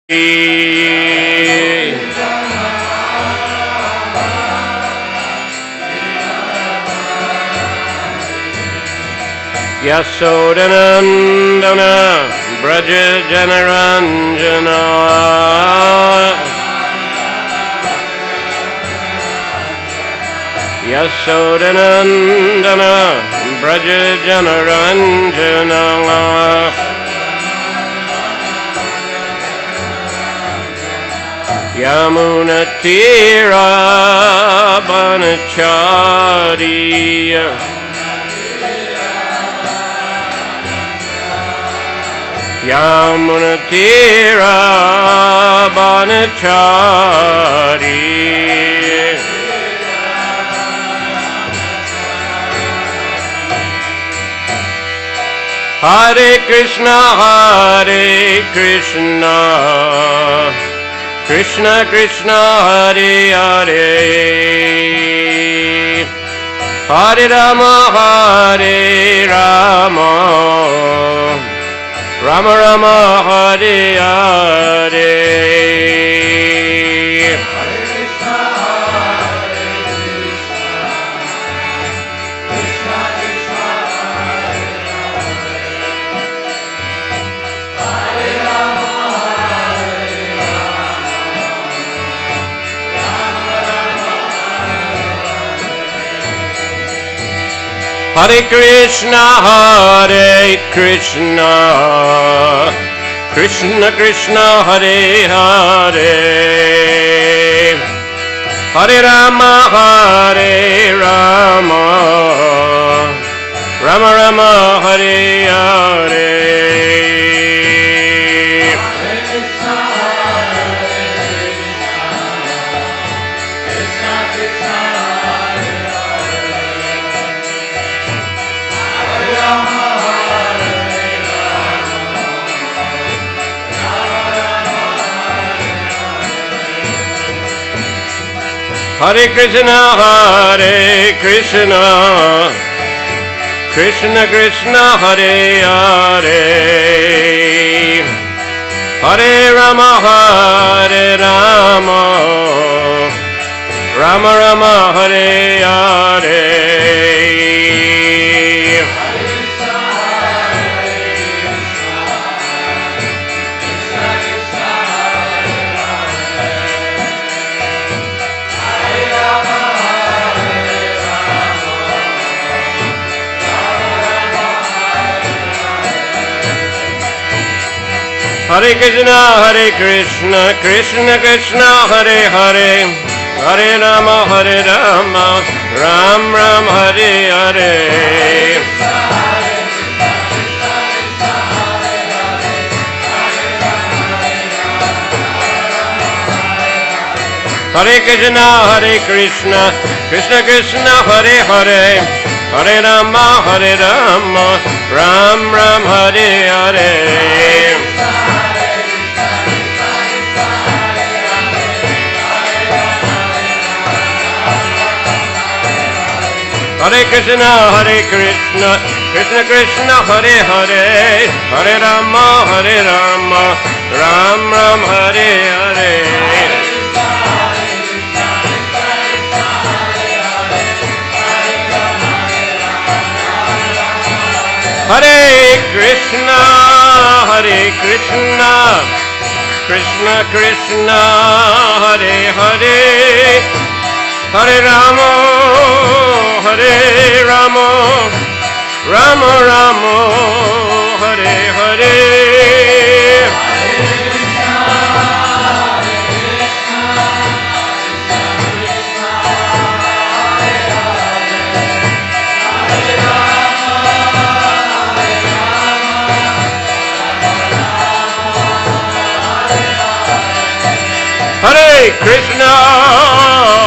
Yasodanandana Braja Janaranjana Yasodanandana Braja Janaranjana Yamuna Tira Banachariya Yamuna Tira Banachariya Hare Krishna Krishna Krishna Hare Hare Hare Rama Hare Rama Rama Rama Hare Hare Hare Krishna Krishna Krishna Hare Hare Hare Rama Rama Rama Hare Hare Hare Krishna Krishna Krishna Hare Hare Hare Rama Rama Rama Hare Hare Hare Krishna Krishna Krishna Hare Hare Hare Rama Ram Ram Hare Hare Hare Krishna Krishna Krishna Hare Hare Hare Rama Ram Ram Hare Hare Hare Krishna Krishna Krishna Hare Hare Hare Rama Ram Ram Hare Hare Hare Krishna Krishna Krishna Hare Hare Hare Rama Rama Rama Hare Hare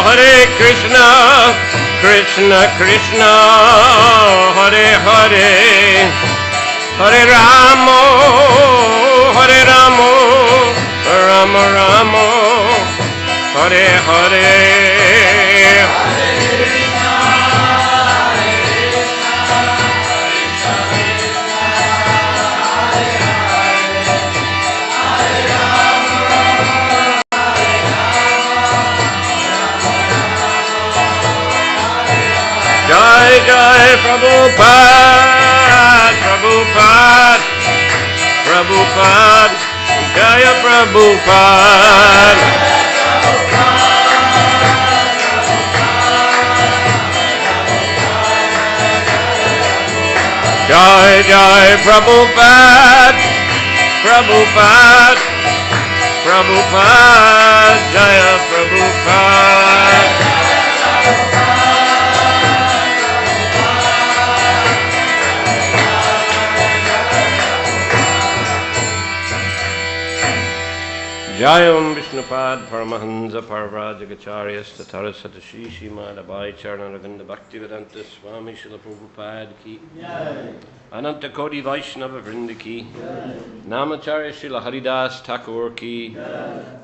Hare Krishna Krishna Krishna Hare Hare Hare Rama Rama Rama Hare Hare Prabhupada, Prabhupada, Prabhupada, Jaya Prabhupada. Jai Jai Prabhupada, Prabhupada, Prabhupada, Jaya Prabhupada. Jayam Vishnupad Paramahansa Parvrajagacharya Statara Satashi Shrimad Abhay Charana Ravinda Bhaktivedanta Swami Srila Prabhupada Ki Ananta Koti Vaishnava Vrinda Ki Namacharya Srila Haridas Thakur Ki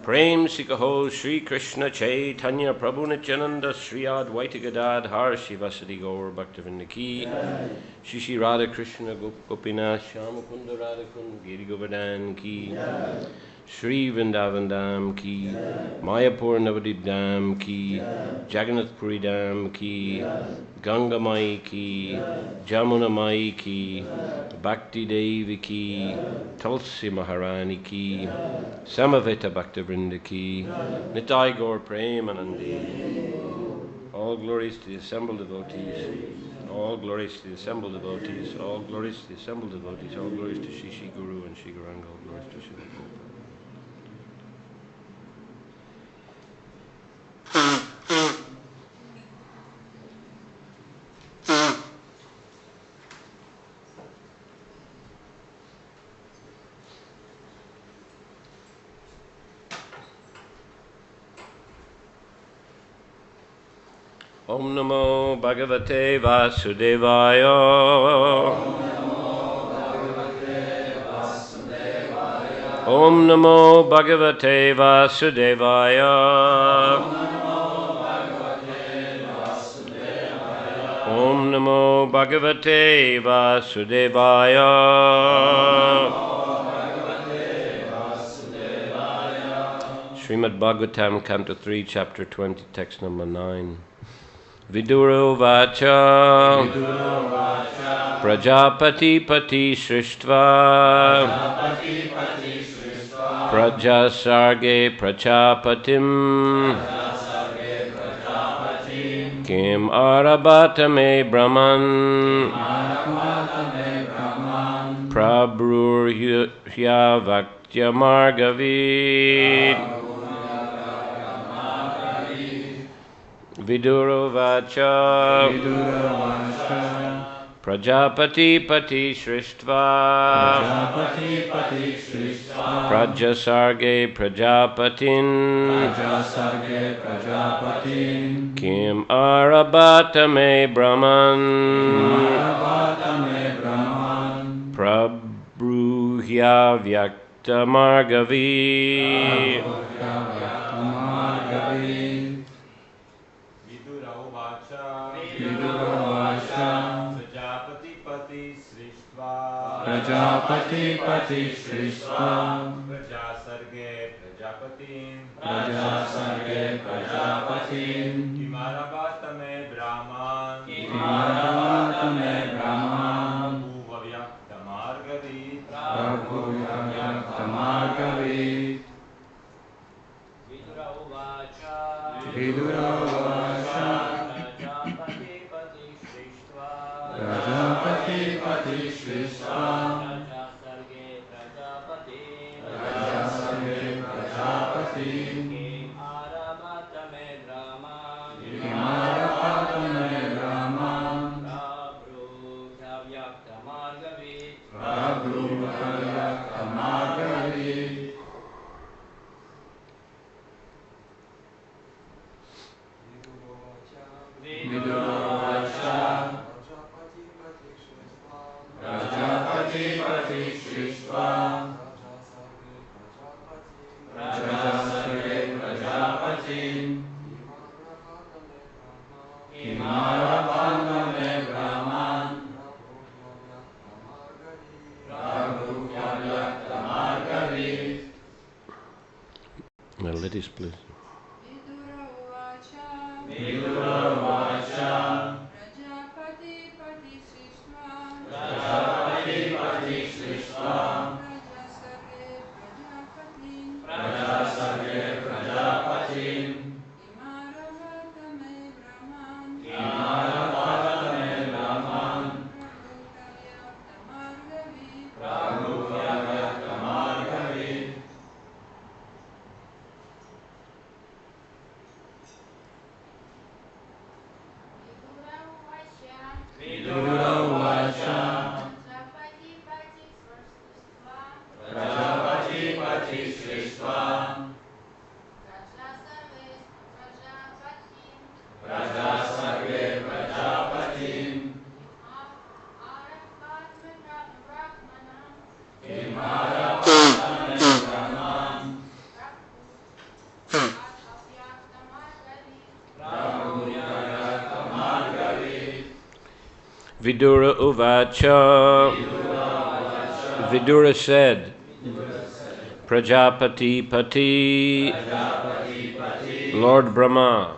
Prem Sikaho Sri Krishna Chaitanya Prabhu Nityananda Sri Advaita Gadad Har Shivasadi Gaur Bhaktivinda Ki Shishi Radha Krishna Gopinath Shyamakunda Radhakund Giri Govardhan Ki Shri Vrindavan Dham Ki, Mayapur Navadip Dham Ki, Jagannath Puri Dham Ki, Ganga Mai Ki, Jamuna Mai Ki, Bhakti Devi Ki, Tulsi Maharani Ki, Samaveta Bhakta Vrinda Ki, Nitai Gaur Premanandi. All glories to the assembled devotees. All glories to the assembled devotees. All glories to the assembled devotees. All glories to Shishi Guru and Shri Gauranga. All glories to Shri Guru. Om Namo Bhagavate Vasudevaya. Om Namo Bhagavate Vasudevaya. Om Namo Bhagavate Vasudevaya. Srimad Bhagavatam, Canto 3, Chapter 20, Text number 9. Viduro Vacha Prajapati Pati Srishtva Praja Sarge Prachapatim Kim Arabata Me Brahman Prabhu Vaktya Margavid Viduro Vacha Prajapati Pati Srishtva Praja Sarge Prajapatin Kim Arabata Me Brahman Prabhu Vyakta Margavi Prajapati Pati Srishtva Praja Sarge Prajapatin Kimarabhata Me Brahman Prabhu Vyakta Margavi Vidura Vacha Prajapati Pati Srishtva Praja Sarge Prajapatin Kimarabhata Me Brahman Prabhu Vyakta Margavi Vidura Vacha Prajapati Pati Srishtva Praja Sarge Prajapatin Kimarabhata Me Brahman Prabhu Vyakta Margavi. Melodies, please. Vidura Vacha Vidura uvacha. Vidura said, Prajapati Pati, Lord Brahma,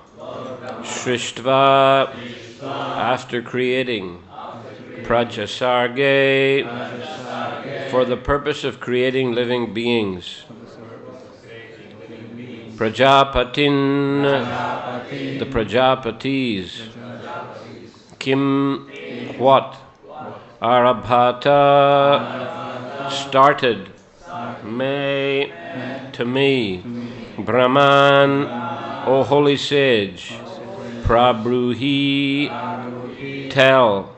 Srishtva, after creating, Prajasarge, for the purpose of creating living beings, Prajapatin, the Prajapatis, Kim, what? Arabhata, started, May, to me, Brahman, O holy sage, Prabruhi, tell,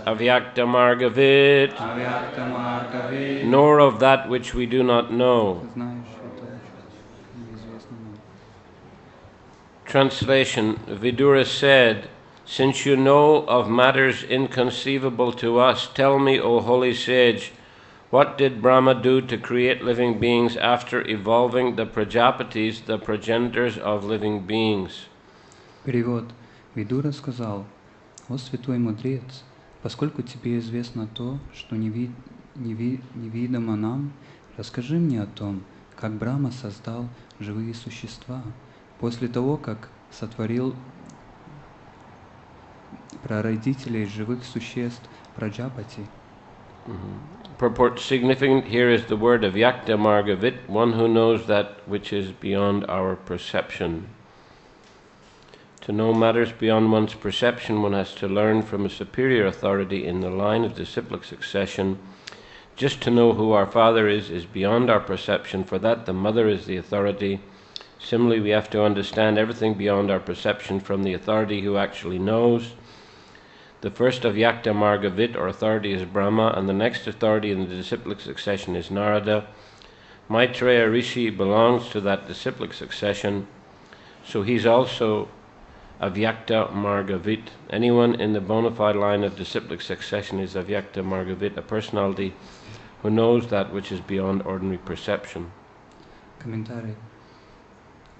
Avyakta Margavit, nor of that which we do not know. Translation, Vidura said, since you know of matters inconceivable to us, tell me, O holy sage, what did Brahma do to create living beings after evolving the Prajapatis, the progenitors of living beings? Перевод. Видура сказал: «О святой мудрец, поскольку тебе известно то, что невидимо нам, расскажи мне о том, как Брахма создал живые существа, после того, как сотворил прародителей живых существ Праджапати». Purport significant here is the word of Yakta Margavit, one who knows that which is beyond our perception. To know matters beyond one's perception, one has to learn from a superior authority in the line of disciplic succession. Just to know who our father is beyond our perception, for that the mother is the authority. Similarly, we have to understand everything beyond our perception from the authority who actually knows. The first of Yakta Margavit, or authority, is Brahma, and the next authority in the disciplic succession is Narada. Maitreya Rishi belongs to that disciplic succession, so he's also Avyakta Margavit. Anyone in the bona fide line of disciplic succession is Avyakta Margavit, a personality who knows that which is beyond ordinary perception. Комментарий.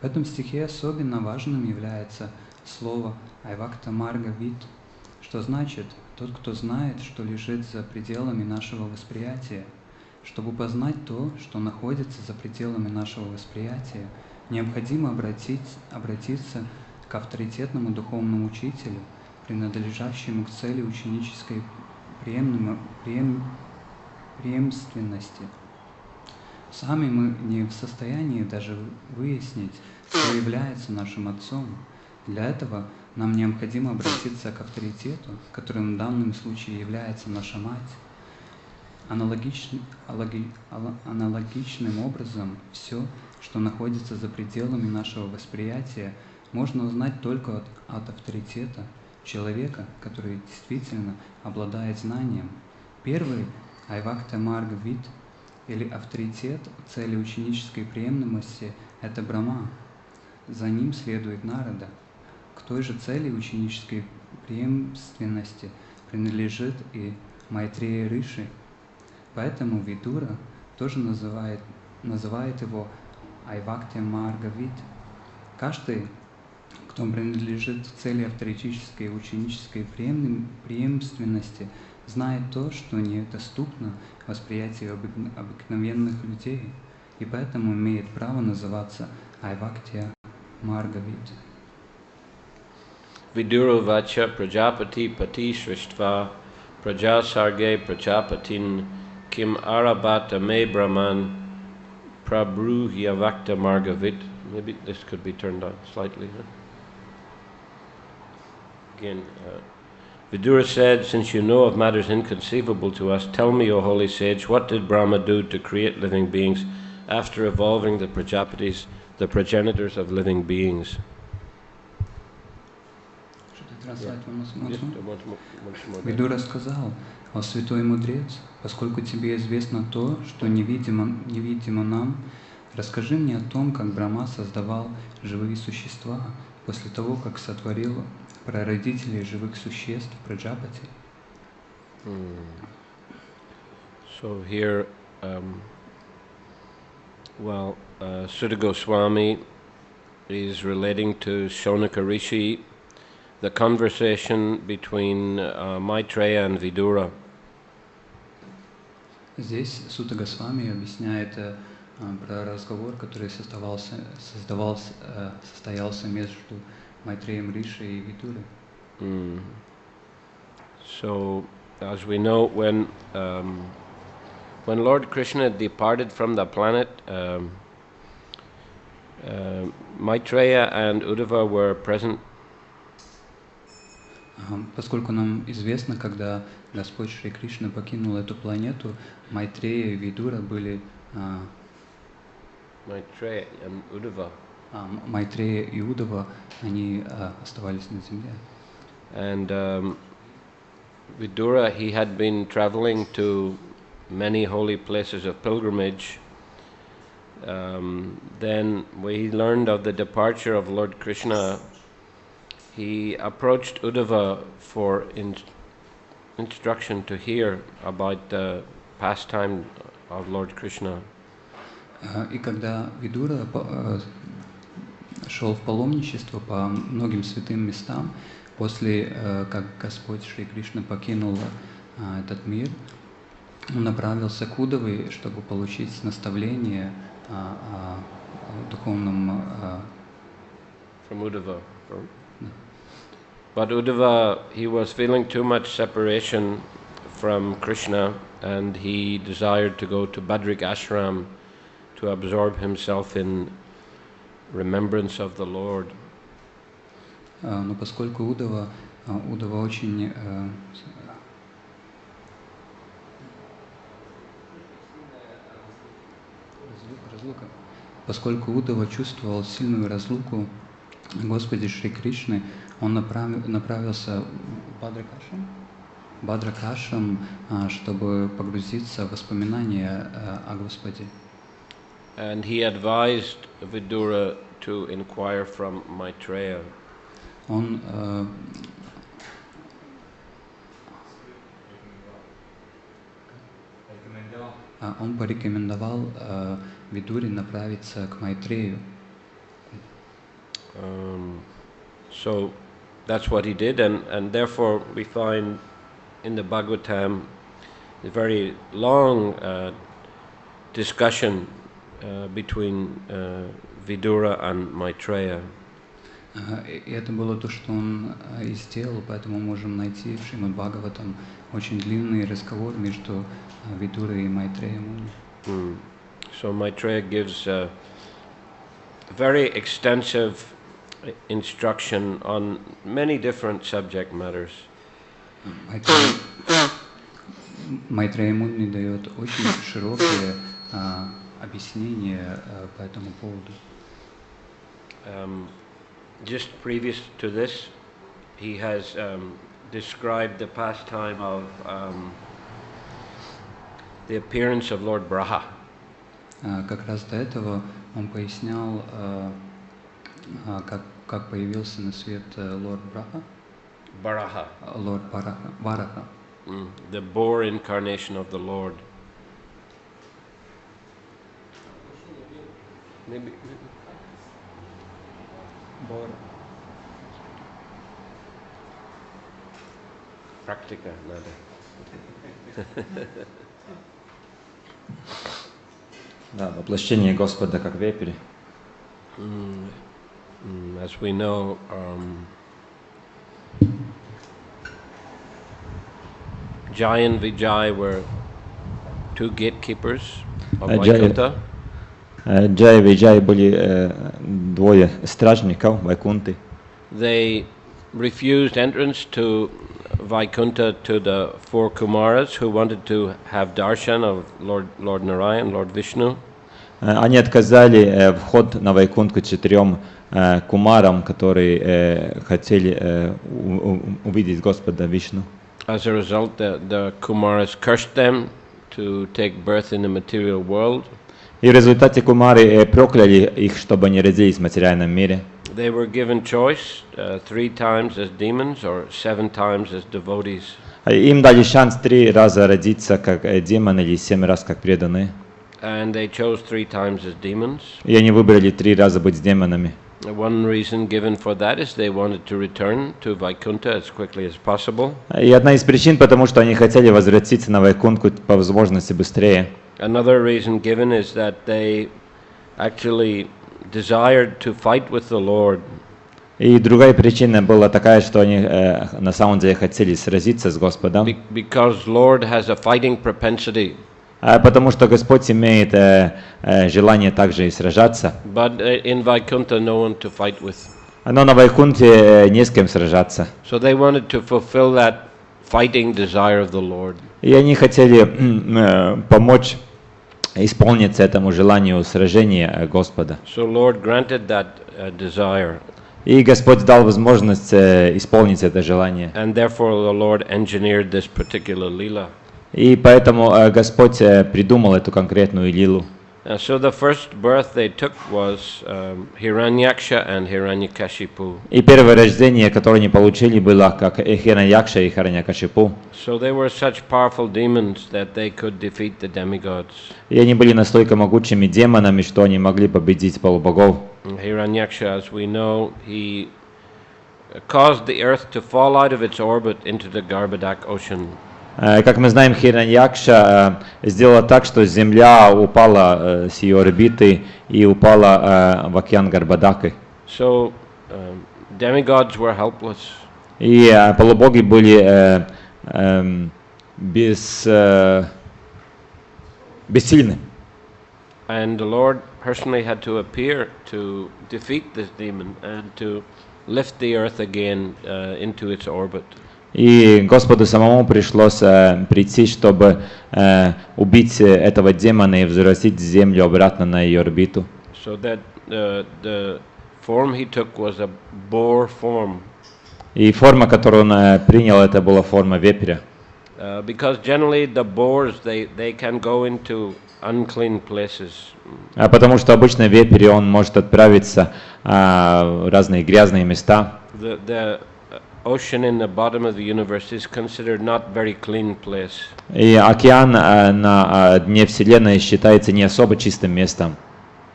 В этом стихе особенно важным является слово «Айвакта Марга Вит», что значит «тот, кто знает, что лежит за пределами нашего восприятия». Чтобы познать то, что находится за пределами нашего восприятия, необходимо обратиться к авторитетному духовному учителю, принадлежащему к цели ученической преемственности. Сами мы не в состоянии даже выяснить, кто является нашим отцом. Для этого нам необходимо обратиться к авторитету, которым в данном случае является наша мать. Аналогичным образом, все, что находится за пределами нашего восприятия, можно узнать только от авторитета, человека, который действительно обладает знанием. Первый Айвакта Марга Вит, или авторитет цели ученической преемственности, это Брахма. За ним следует Нарада. К той же цели ученической преемственности принадлежит и Майтрея Риши. Поэтому Видура тоже называет его Айвакта Марга Вит. Каждый, кто принадлежит к цели авторитической и ученической преемственности, знает то, что недоступно восприятию обыкновенных людей, и поэтому имеет право называться Айвактя Марга Вит. Vidura vacha prajapati pati srishtva prajasarge prajapatin kim arabhata me brahman prabruhi avakta margavit. Maybe this could be turned on slightly. Again, Vidura said, since you know of matters inconceivable to us, tell me, O holy sage, what did Brahma do to create living beings after evolving the Prajapatis, the progenitors of living beings? Видура сказал: «О святой мудрец, поскольку тебе известно то, что невидимо нам, расскажи мне о том, как Брахма создавал живые существа после того, как сотворил прародителей живых существ Праджапати». So here, Sutta Goswami is relating to Shonaka Rishi the conversation between Maitreya and Vidura. Здесь Сутта Госвами объясняет про разговор, который состоялся между Майтреем Риши и Видурой. So, as we know, when Lord Krishna departed from the planet, Maitreya and Uddhava were present. Поскольку нам известно, когда Господь Шри Кришна покинул эту планету, Майтрея и Видура были... Maitreya and Uddhava. Майтрея и Удава, они оставались на земле. And Vidura, he had been traveling to many holy places of pilgrimage. Then when he learned of the departure of Lord Krishna, he approached Uddhava for instruction to hear about the pastime of Lord Krishna. И когда Видура шел в паломничество по многим святым местам, после как Господь Шри Кришна покинул этот мир, он направился к Удаве, чтобы получить наставление о духовном... From Uddhava. But Uddhava, he was feeling too much separation from Krishna, and he desired to go to Badrik Ashram to absorb himself in remembrance of the Lord. Но поскольку Удава очень... Поскольку Удава чувствовал сильную разлуку Господи Шри Кришны, он направился в Бадракашрам, чтобы погрузиться в воспоминания о Господе. And he advised Vidura to inquire from Maitreya. Он порекомендовал Видуре направиться к Майтрею. So that's what he did, and therefore we find in the Bhagavatam a very long discussion between Vidura and Maitreya. И это было то, что он и сделал, поэтому мы можем найти в Шримад Бхагаватам очень длинный разговор между Видурой и Майтреем. So Maitreya gives a very extensive instruction on many different subject matters. Майтрея Муни дает очень широкие объяснения по этому поводу. Just previous to this, he has described the pastime of the appearance of Lord Braha. Как раз до этого он пояснял, как появился на свет Лорд Браха. Лорд Вараха. The boar incarnation of the Lord. Maybe. Бор. Практика надо. Да, воплощение Господа как вепрь. As we know, Jai and Vijay were two gatekeepers of Vaikuntha. Джай и Виджай были двое стражников Вайкунты. They refused entrance to Vaikuntha to the four Kumaras who wanted to have darshan of Lord Narayan, Lord Vishnu. Они отказали вход на Вайкунтху 4 кумарам, которые хотели увидеть Господа Вишну. As a result, the Kumaras cursed them to take birth in the material world. И в результате кумары прокляли их, чтобы они родились в материальном мире. They were given choice 3 times as demons or 7 times as devotees. Им дали шанс 3 раза родиться как демоны или 7 раз как преданные. And they chose 3 times as demons. И они выбрали 3 раза быть демонами. One reason given for that is they wanted to return to Vaikuntha as quickly as possible. И одна из причин, потому что они хотели возвратиться на Вайкунтху по возможности быстрее. Another reason given is that they actually desired to fight with the Lord. И другая причина была такая, что они на самом деле хотели сразиться с Господом. Because Lord has a fighting propensity. Потому что Господь имеет желание также и сражаться. But in Vaikuntha no one to fight with. Но на Вайкунтхе не с кем сражаться. So they wanted to fulfill that fighting desire of the Lord. И они хотели помочь исполниться этому желанию сражения Господа. So Lord granted that desire. И Господь дал возможность исполнить это желание. And therefore the Lord engineered this particular lila. И поэтому Господь придумал эту конкретную лилу. So the first birth they took was Hiranyaksha and Hiranyakashipu. И первое рождение, которое они получили, было как Хираньякша и Хираньякашипу. So they were such powerful demons that they could defeat the demigods. И они были настолько могучими демонами, что они могли победить полубогов. Hiranyaksha, as we know, he caused the earth to fall out of its orbit into the Garbadak ocean. Как мы знаем, Хираньякша сделала так, что Земля упала с ее орбиты и упала в океан Гарбадаки. So demigods were helpless. И полубоги были бессильны. And the Lord personally had to appear to defeat this demon and to lift the earth again into its orbit. И Господу самому пришлось прийти, чтобы убить этого демона и возвратить Землю обратно на ее орбиту. So that the form he took was a boar form. И форма, которую он принял, это была форма вепря. Because generally the boars they can go into unclean places. Потому что обычно вепрь он может отправиться в разные грязные места. The ocean in the bottom of the universe is considered not very clean place. И океан на дне Вселенной считается не особо чистым местом.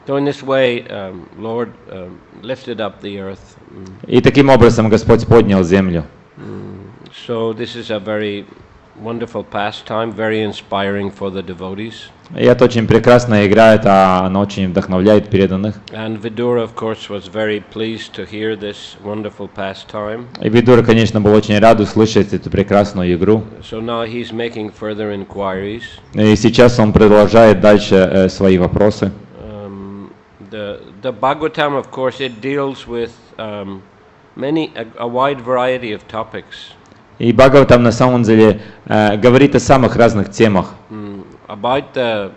So in this way, Lord lifted up the earth. И таким образом Господь поднял землю. So this is a very wonderful pastime, very inspiring for the devotees. И это очень прекрасная игра, она очень вдохновляет преданных. And Vidura, of course, was very pleased to hear this wonderful pastime. И Видура, конечно, был очень рад услышать эту прекрасную игру. So now he's making further inquiries. И сейчас он продолжает дальше свои вопросы. The Bhagavatam, of course, it deals with a wide variety of topics. И Бхагаватам на самом деле говорит о самых разных темах. About the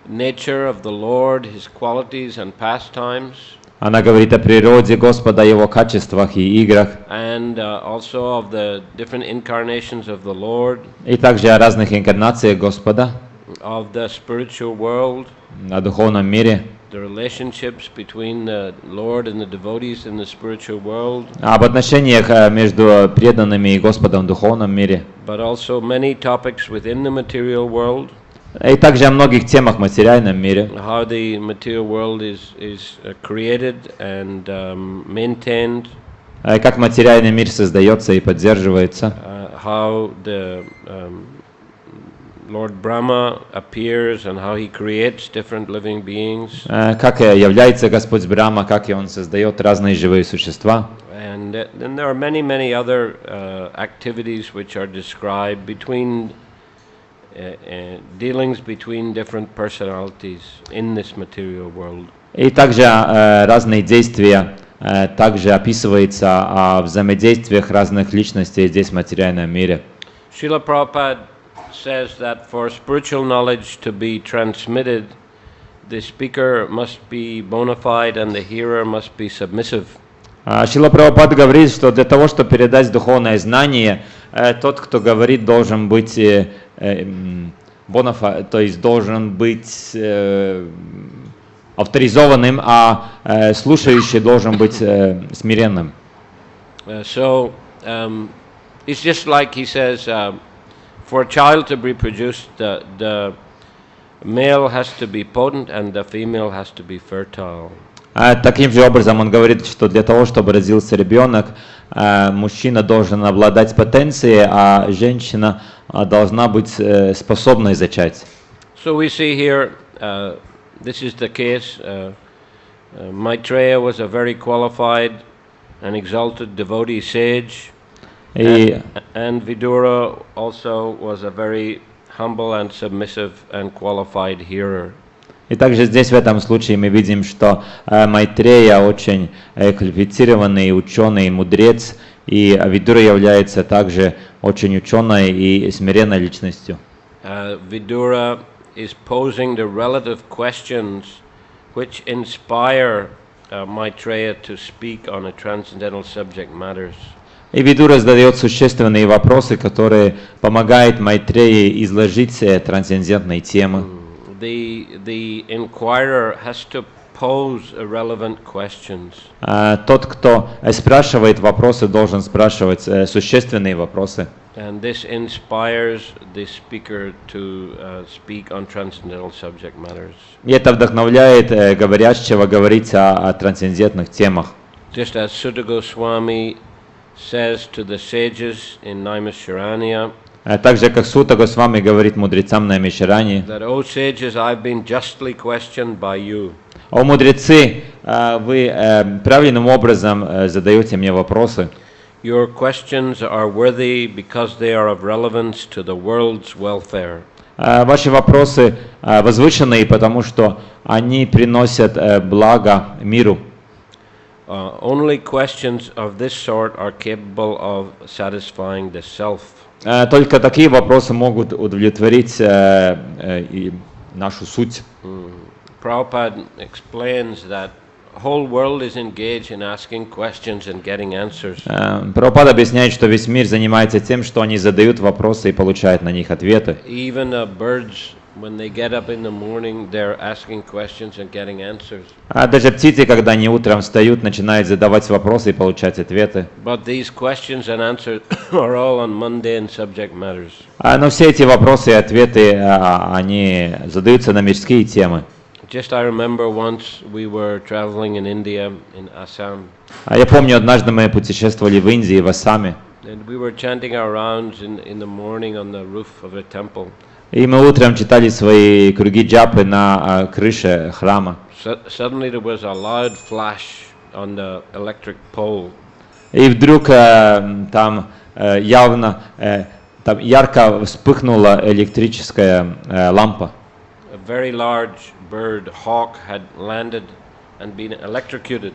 nature of the Lord, His qualities and pastimes. Она говорит о природе Господа, Его качествах и играх. And also of the different incarnations of the Lord. И также о разных инкарнациях Господа. Of the spiritual world. О духовном мире. The relationships between the Lord and the devotees in the spiritual world. Об отношениях между преданными и Господом в духовном мире. But also many topics within the material world. И также о многих темах в материальном мире. How the material world is created and maintained. Как материальный мир создается и поддерживается. How the Lord Brahma appears and how he creates different living beings. Как является Господь Брахма, как и Он создает разные живые существа. And then there are many other activities which are described between dealings between different personalities in this material world. И также разные действия также описывается о взаимодействиях разных личностей здесь в материальном мире. Srila Prabhupada says that for spiritual knowledge to be transmitted, the speaker must be bona fide and the hearer must be submissive. Шрила Прабхупада говорит, что для того, чтобы передать духовное знание, тот, кто говорит, должен быть бонафа, то есть должен быть авторизованным, а слушающий должен быть смиренным. So it's just like he says, for a child to be produced, the male has to be potent and the female has to be fertile. Таким же образом он говорит, что для того, чтобы родился ребенок, мужчина должен обладать потенцией, а женщина должна быть способной зачать. So we see here, this is the case. Maitreya was a very qualified and exalted devotee sage, and Vidura also was a very humble and submissive and qualified hearer. И также здесь в этом случае мы видим, что Майтрея очень квалифицированный ученый, мудрец, и Видура является также очень ученой и смиренной личностью. Vidura is posing the relative questions which inspire Maitreya to speak on a transcendental subject matters. И Видура задает существенные вопросы, которые помогают Майтрее изложить трансцендентные темы. The inquirer has to pose relevant questions. Тот, кто спрашивает вопросы, должен спрашивать существенные вопросы. And this inspires the speaker to speak on transcendental subject matters. И это вдохновляет говорящего говорить о трансцендентных темах. Just as Sutta Goswami says to the sages in Naimisharanya, Так же, как Сута Госвами говорит мудрецам на Мишаране, that, O sages, I've been justly questioned by you. «О мудрецы, вы правильным образом задаете мне вопросы. Your questions are worthy because they are of relevance to the world's welfare. Ваши вопросы возвышенные, потому что они приносят благо миру». Only questions of this sort are capable of satisfying the self. Только такие вопросы могут удовлетворить нашу суть. Prabhupada explains that the whole world is engaged in asking questions and getting answers. Прабхупада объясняет, что весь мир занимается тем, что они задают вопросы и получают на них ответы. Even birds, when they get up in the morning, they're asking questions and getting answers. Даже птицы, когда они утром встают, начинают задавать вопросы и получать ответы. But these questions and answers are all on mundane subject matters. Но все эти вопросы и ответы, они задаются на мирские темы. Just I remember once we were traveling in India, in Assam. Я помню, однажды мы путешествовали в Индии, в Ассаме. And we were chanting our rounds in the morning on the roof of a temple. И мы утром читали свои круги джапы на крыше храма. Suddenly there was a loud flash on the electric pole. И вдруг там явно там ярко вспыхнула электрическая лампа. A very large bird, hawk, had landed and been electrocuted.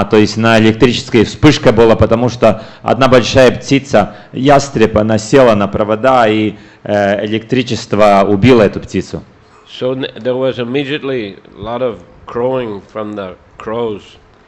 То есть на электрической вспышка была, потому что одна большая птица, ястреб, она села на провода, и электричество убило эту птицу. So there was immediately a lot of crowing from the crows.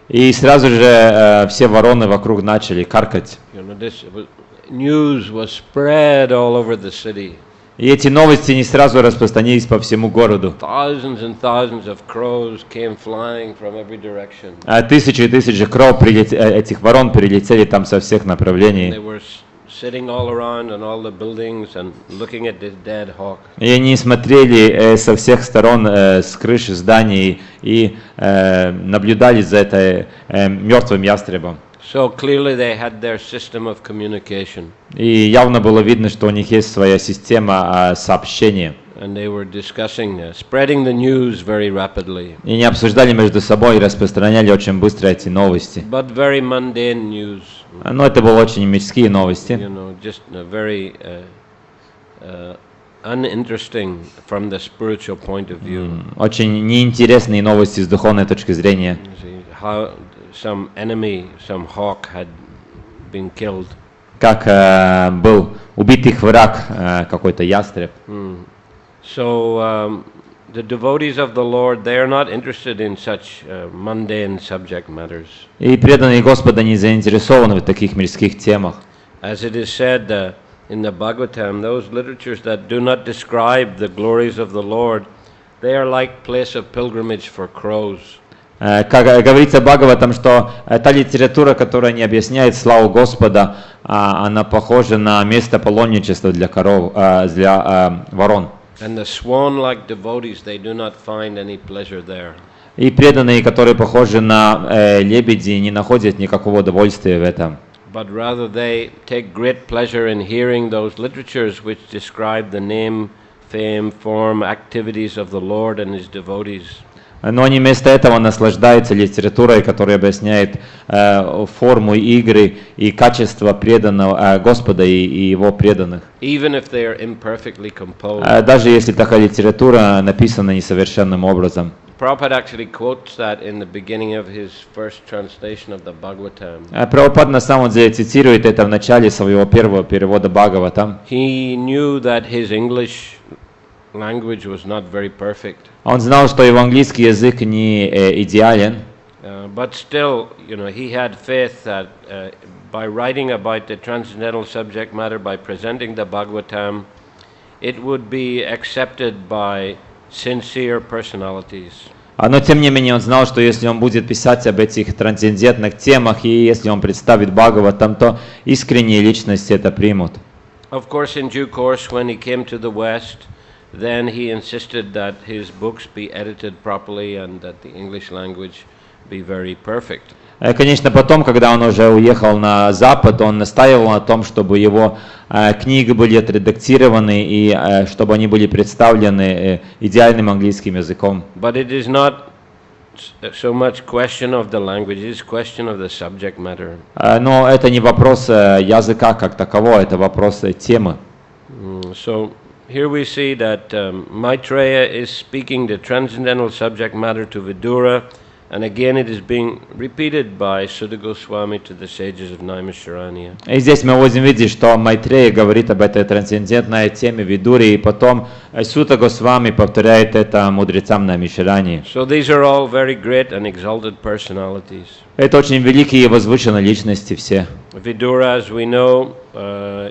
И сразу же все вороны вокруг начали каркать. You know, news was spread all over the city. И эти новости не сразу распространились по всему городу. Thousands and thousands of crows came flying from every direction. Тысячи и тысячи этих ворон прилетели там со всех направлений. They were sitting all around on all the buildings and looking at this dead hawk. И они смотрели со всех сторон с крыши зданий и наблюдали за этой мертвым ястребом. So clearly they had their system of communication. И явно было видно, что у них есть своя система сообщения. And they were discussing, spreading the news very rapidly. И они обсуждали между собой и распространяли очень быстро эти новости. But very mundane news. Но это были очень мирские новости. You know, just very uninteresting from the spiritual point of view. Очень неинтересные новости с духовной точки зрения. How some enemy, some hawk had been killed. Как был убит их враг, какой-то ястреб. So the devotees of the Lord, they are not interested in such mundane subject matters. И преданные Господа не заинтересованы в таких мирских темах. As it is said in the Bhagavatam, those literatures that do not describe the glories of the Lord, they are like place of pilgrimage for crows. Как говорится в Бхагаватам, что та литература, которая не объясняет славу Господа, она похожа на место паломничества для ворон. And the swan-like devotees, they do not find any pleasure there. И преданные, которые похожи на лебеди, не находят никакого удовольствия в этом. But rather they take great pleasure in hearing those literatures which describe the name, fame, form, activities of the Lord and His devotees. Но они вместо этого наслаждаются литературой, которая объясняет форму игры и качество преданного Господа и Его преданных. Even if they are imperfectly composed. Даже если такая литература написана несовершенным образом. Prabhupada actually quotes that in the beginning of his first translation of the Bhagavatam. Прабхупад на самом деле цитирует это в начале своего первого перевода Бхагаватам. He knew that his English language was not very perfect. Он знал, что его английский язык не идеален. But still, he had faith that by writing about the transcendental subject matter, by presenting the Bhagavatam, it would be accepted by sincere personalities. Но тем не менее он знал, что если он будет писать об этих трансцендентных темах и если он представит Бхагаватам, то искренние личности это примут. Of course, in due course, when he came to the West, then he insisted that his books be edited properly and that the English language be very perfect. Конечно, потом, когда он уже уехал на Запад, он настаивал на том, чтобы его книги были отредактированы и чтобы они были представлены идеальным английским языком. But it is not so much question of the language, it is question of the subject matter. Но это не вопрос языка как такового, это вопрос темы. So here we see that Maitreya is speaking the transcendental subject matter to Vidura. And again, it is being repeated by Sutta Goswami to the sages of Naimisharanya. И здесь мы будем видеть, что Майтрея говорит об этой трансцендентной теме Видури, и потом Сута Госвами повторяет это мудрецам Наймишарании. So these are all very great and exalted personalities. Это очень великие и возвышенные личности все. Vidura, as we know,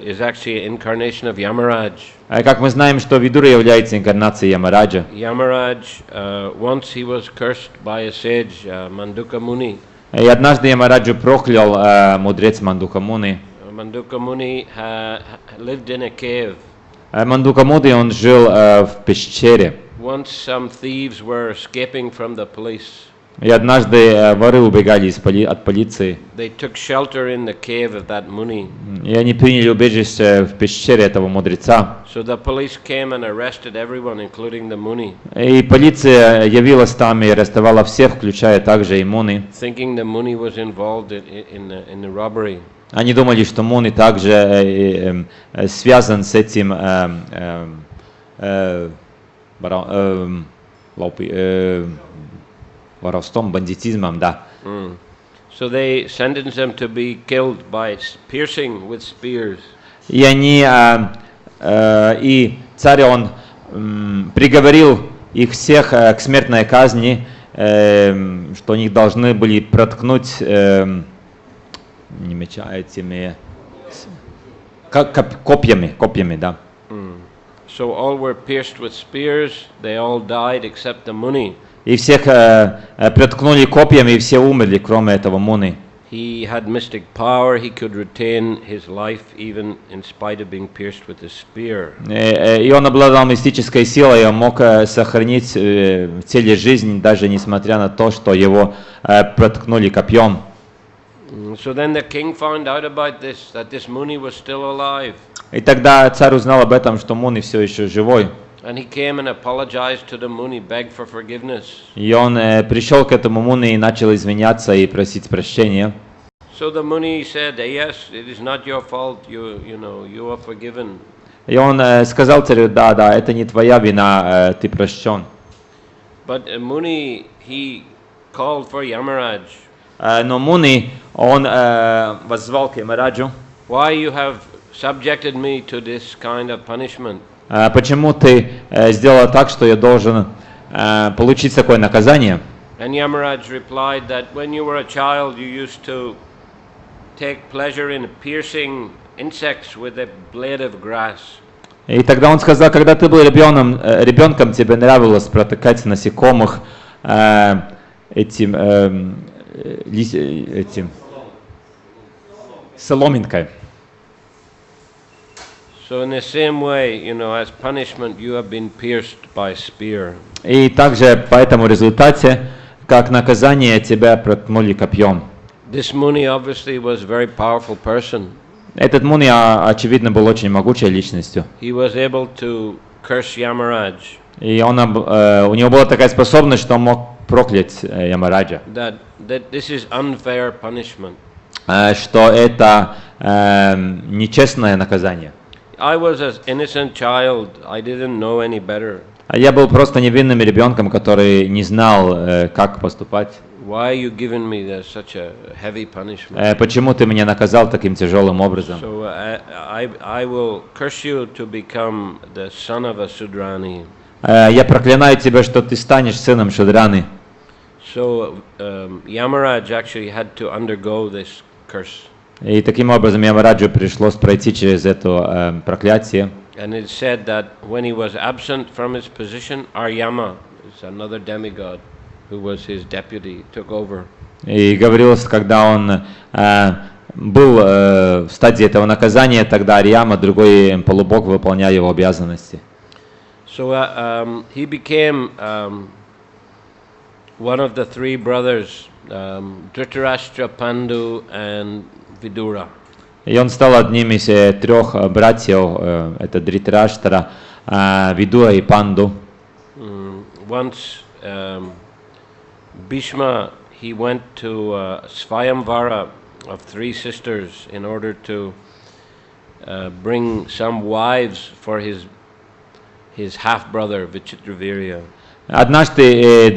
is actually an incarnation of Yamaraj. Как мы знаем, что Видура является инкарнацией Ямараджа. Yamaraj, once he was cursed by a sage, Manduka Muni. И однажды Ямараджу проклял мудрец Мандука Муни. Manduka Muni lived in a cave. Мандука Муни, он жил в пещере. Once some thieves were escaping from the police. И однажды воры убегали от полиции. They took shelter in the cave of that Muni. И они приняли убежище в пещере этого мудреца. So the police came and arrested everyone, including the Muni. И полиция явилась там и арестовала всех, включая также и Муни. Thinking the Muni was involved in the robbery. Они думали, что Муни также связан с этим воровством, бандитизмом, да. So they sentenced them to be killed by piercing with spears. И они, и царь, он приговорил их всех к смертной казни, что них должны были проткнуть не меча, этими копьями, да. So all were pierced with spears. They all died except the Muni. И всех проткнули копьями, и все умерли, кроме этого Муни. He had mystic power. He could retain his life even in spite of being pierced with a spear. И он обладал мистической силой, он мог сохранить в теле жизнь, даже несмотря на то, что его проткнули копьем. So then the king found out about this, that this Muni was still alive. И тогда царь узнал об этом, что Муни все еще живой. And he came and apologized to the Muni, begged for forgiveness. И он пришел к этому Муни и начал извиняться и просить прощения. So the Muni said, yes, it is not your fault, you are forgiven. И он сказал царю, да, это не твоя вина, ты прощен. But Muni, he called for Yamaraj. Но Муни, он воззвал к Ямараджу. Why you have subjected me to this kind of punishment? Почему ты сделал так, что я должен получить такое наказание? And Yamaraj replied that when you were a child, you used to take pleasure in piercing insects with a blade of grass. И тогда он сказал, когда ты был ребенком, тебе нравилось протыкать насекомых этим соломинкой. So in the same way, as punishment, you have been pierced by spear. И также по этому результате как наказание тебя проткнули копьем. This Muni obviously was a very powerful person. Этот Муни, очевидно, был очень могучей личностью. He was able to curse Yamaraj. И у него была такая способность, что он мог проклять Ямараджа. That this is unfair punishment. Что это нечестное наказание. I was an innocent child. I didn't know any better. Я был просто невинным ребенком, который не знал, как поступать. Why are you giving me such a heavy punishment? Почему ты меня наказал таким тяжелым образом? So I will curse you to become the son of a Sudrani. Я проклинаю тебя, что ты станешь сыном Шудраны. So Yamaraj actually had to undergo this curse. И таким образом Ямараджу пришлось пройти через это проклятие. And it said that when he was absent from his position, Aryama, is another demigod, who was his deputy, took over. И говорилось, когда он был в стадии этого наказания, тогда Арьяма, другой полубог, выполнял его обязанности. So he became one of the three brothers, Dhritarashtra, Pandu, and Vidura. И он стал одним из трех братьев, это Дритараштра, Видура и Панду. Once Bhishma, he went to Svayamvara of three sisters in order to bring some wives for his half-brother Vichitravirya. Однажды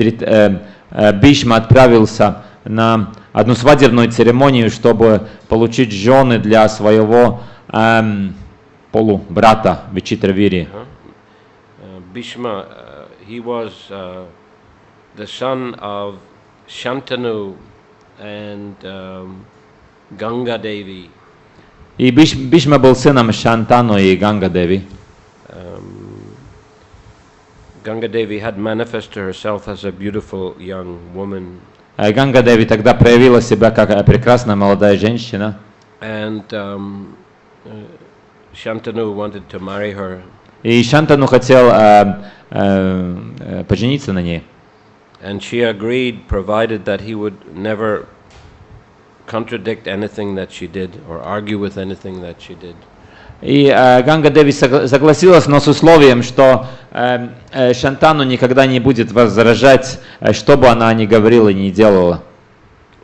Бхишма отправился на одну свадебную церемонию, чтобы получить жены для своего полубрата Вичитравири. Bhishma, he was the son of Shantanu and Ganga Devi. И Бхишма был сыном Шантану и Ганга Деви. Ganga Devi had manifested herself as a beautiful young woman. Ганга Деви тогда проявила себя как прекрасная молодая женщина. And Shantanu wanted to marry her. И Шантану хотел пожениться на ней. And she agreed, provided that he would never contradict anything that she did or argue with anything that she did. И Ганга Деви согласилась, но с условием, что Шантану никогда не будет возражать, что бы она ни говорила и ни делала.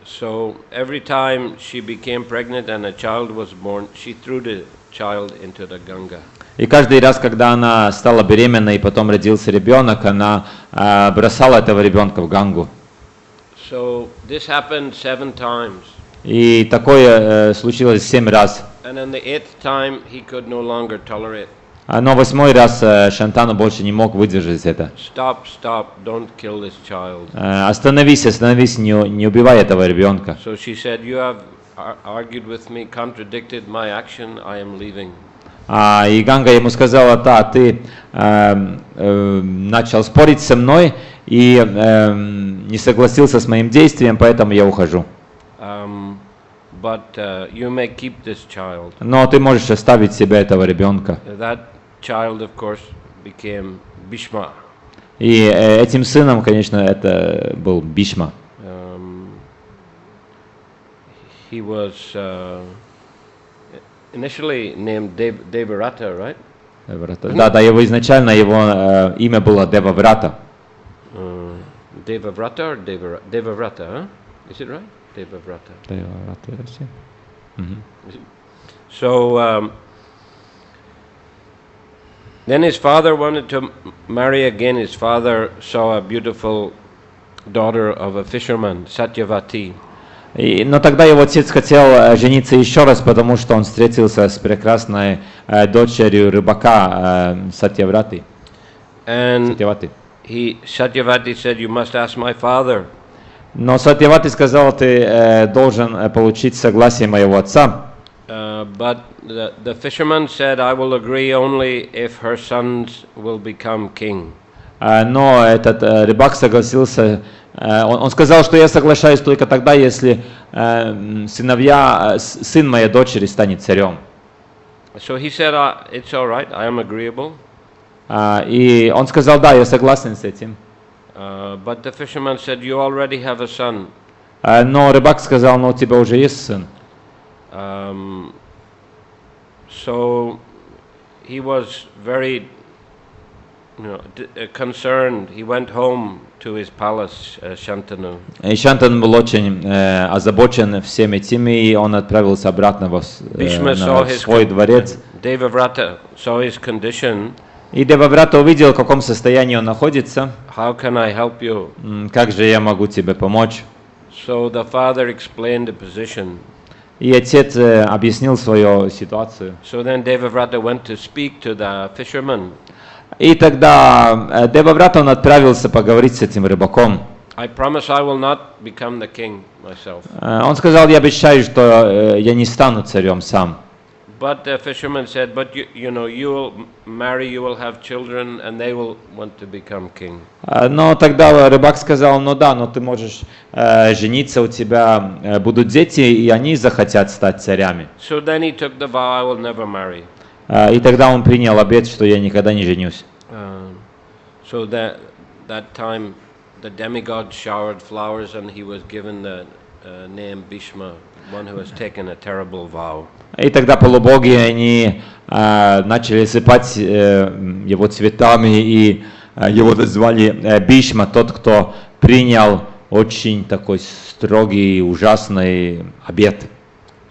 So every time she became pregnant and a child was born, she threw the child into the Ganga. И каждый раз, когда она стала беременной и потом родился ребенок, она бросала этого ребенка в Гангу. So this happened 7 times. И такое случилось 7 раз. And on the 8th time, he could no longer tolerate. Но 8-й раз Шантану больше не мог выдержать это. Stop, don't kill this child. Остановись, не убивай этого ребенка. So she said, you have argued with me, contradicted my action, I am leaving. И Ганга ему сказала, ты начал спорить со мной и не согласился с моим действием, поэтому я ухожу. But you may keep this child. Но ты можешь оставить себе этого ребенка. That child, of course, became Bhishma. И этим сыном, конечно, это был Бхишма. He was initially named Devarata, right? Да, его изначально его имя было Деваврата. Devavrata or Devavrata, huh? Is it right? Devavrata. So then his father wanted to marry again. His father saw a beautiful daughter of a fisherman, Satyavati. Но тогда его отец хотел жениться еще раз, потому что он встретился с прекрасной дочерью рыбака Сатьяврати. And Satyavati said, "You must ask my father." Но Сатьявати сказал, ты должен получить согласие моего отца. But the fisherman said, "I will agree only if her sons will become king." Но этот рыбак согласился. Он сказал, что я соглашаюсь только тогда, если сын моей дочери станет царем. So he said, "It's all right. I am agreeable." И он сказал, да, я согласен с этим. But the fisherman said, "You already have a son." Но рыбак сказал, но у тебя уже есть сын. So he was very, concerned. He went home to his palace, Shantanu. И Шантану был очень озабочен всеми этими, и он отправился обратно на свой дворец. Devavrata saw his condition. И Деваврата увидел, в каком состоянии он находится. How can I help you? Как же я могу тебе помочь? So the father explained the position. И отец объяснил свою ситуацию. So then Devavrata went to speak to the fisherman. И тогда Деваврата он отправился поговорить с этим рыбаком. I promise I will not become the king myself. Он сказал, я обещаю, что я не стану царем сам. But the fisherman said, but you will marry, you will have children, and they will want to become king. Но тогда рыбак сказал, ну да, но ты можешь жениться, у тебя будут дети, и они захотят стать царями. So then he took the vow, I will never marry. И тогда он принял обет, что я никогда не женюсь. So that time, the demigod showered flowers, and he was given the name Bhishma, one who has taken a terrible vow. И тогда полубоги, они начали сыпать его цветами, и его назвали Бишма, тот, кто принял очень такой строгий и ужасный обет.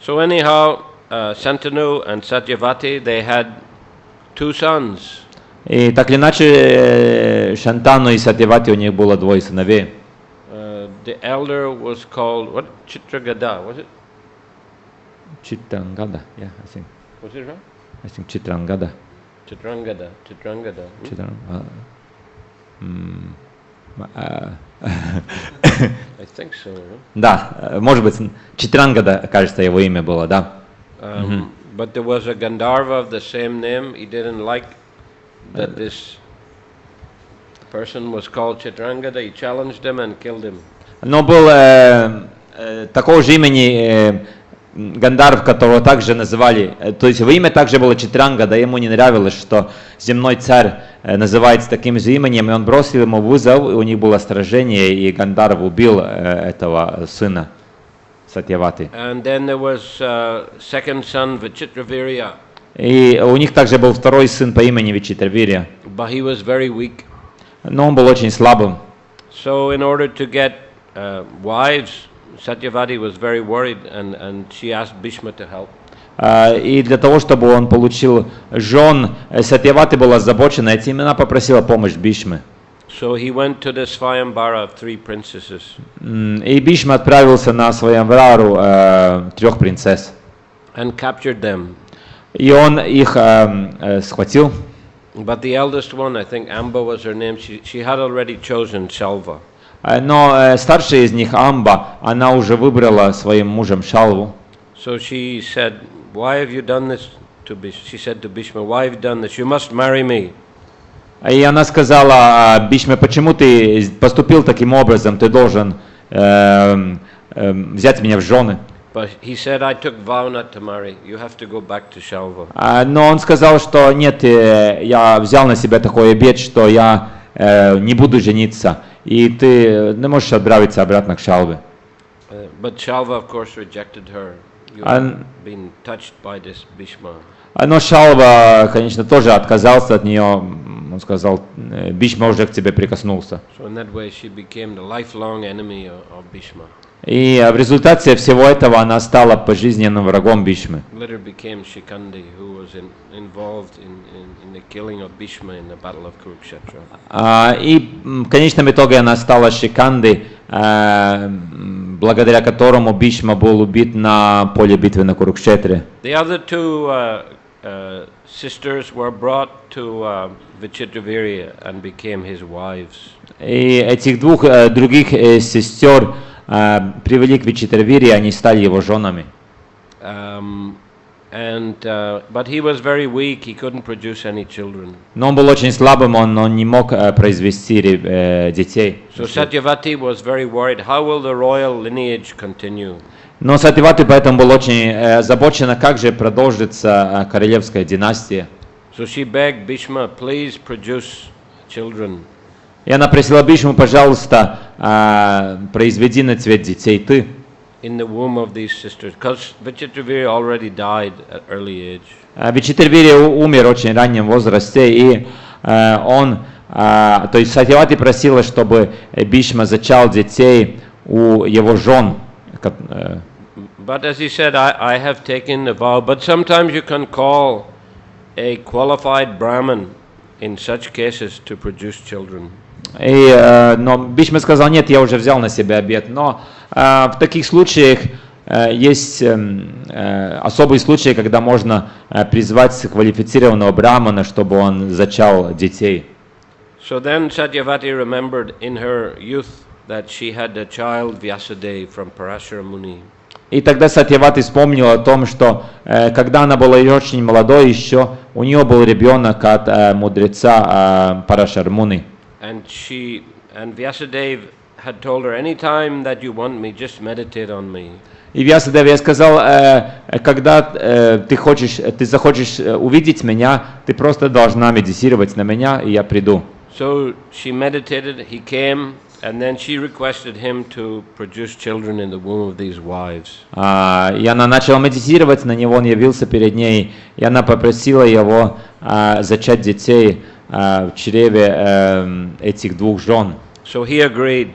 So anyhow, Shantanu and Satyavati, they had 2 sons. И так или иначе, Шантану и Сатьявати, у них было 2 сыновей. The elder was called, what? Chitragada, was it? Chitrangada, yeah, I think. Was it right? I think Chitrangada. Chitrangada. I think so. Да, может быть, Читрангада, кажется, его имя было, да. But there was a Gandharva of the same name. He didn't like that this person was called Chitrangada. He challenged him and killed him. Но был такого же имени Гандарв, которого также называли, то есть его имя также было Читрангада, ему не нравилось, что земной царь называется таким же именем, и он бросил ему вызов, и у них было сражение, и Гандарв убил этого сына Сатьявати. And then there was second son Vichitravirya. И у них также был второй сын по имени Вичитравирья. But he was very weak. Но он был очень слабым. So in order to get wives, Satyavati was very worried, and she asked Bhishma to help. И для того, чтобы он получил жен, Сатьявати была озабочена этим, и она попросила помощь Бишмы. So he went to the Swayambara of 3 princesses. И Бишма отправился на Сваямвару 3 принцесс. And captured them. И он их схватил. But the eldest one, I think Amba was her name, she had already chosen Shalva. Но старшая из них, Амба, она уже выбрала своим мужем Шалву. So she said, "Why have you done this to Bhishma?" She said to Bhishma, "Why have you done this? You must marry me." И она сказала Бишме, почему ты поступил таким образом? Ты должен взять меня в жены. But he said, "I took vow not to marry. You have to go back to Shalva." Но он сказал, что нет, я взял на себя такой обет, что я не буду жениться, и ты не можешь отправиться обратно к Шалве. But Shalva, of course, rejected her. You have been touched by this Bhishma. Но Шалва, конечно, тоже отказался от нее. Он сказал, Бишма уже к тебе прикоснулся. So in that way, she became the lifelong enemy of Bhishma. И в результате всего этого она стала пожизненным врагом Бишмы. Later became Shikandi, who was involved in the killing of Bhishma in the battle of Kurukshetra. И в конечном итоге она стала Шикандой, благодаря которому Бишма был убит на поле битвы на Курукшетре. The other 2 sisters were brought to Vichitravirya and became his wives. И этих 2 других сестер привели к Вичитравирье, они стали его женами. But he was very weak. He couldn't produce any children. Но он был очень слабым, он не мог произвести детей. So Satyavati was very worried. How will the royal lineage continue? Но Сатьявати поэтому был очень озабочен, как же продолжится королевская династия. So she begged Bhishma, please produce children. И она просила Бишму, пожалуйста, произведи на свет детей ты. in the womb of these sisters, because Vichitravirya already died at early age. Вичитравири умер в очень раннем возрасте, и то есть Сатьявати просила, чтобы Бишма зачал детей у его жен. But as he said, I have taken the vow, but sometimes you can call a qualified Brahmin in such cases to produce children. Но Бишма сказал, нет, я уже взял на себя обет, но в таких случаях есть особые случаи, когда можно призвать квалифицированного брамана, чтобы он зачал детей. So then Satyavati remembered in her youth that she had a child Vyasadeva from Parashara Muni. И тогда Сатьявати вспомнила о том, что когда она была очень молодой еще, у нее был ребенок от мудреца Парашар Муни. And Vyasadeva had told her, anytime that you want me, just meditate on me. И Вьясадева я сказал, когда ты захочешь увидеть меня, ты просто должна медитировать на меня, и я приду. So she meditated, he came, and then she requested him to produce children in the womb of these wives. И она начала медитировать на него, он явился перед ней, и она попросила его зачать детей в чреве этих двух жен. So he agreed.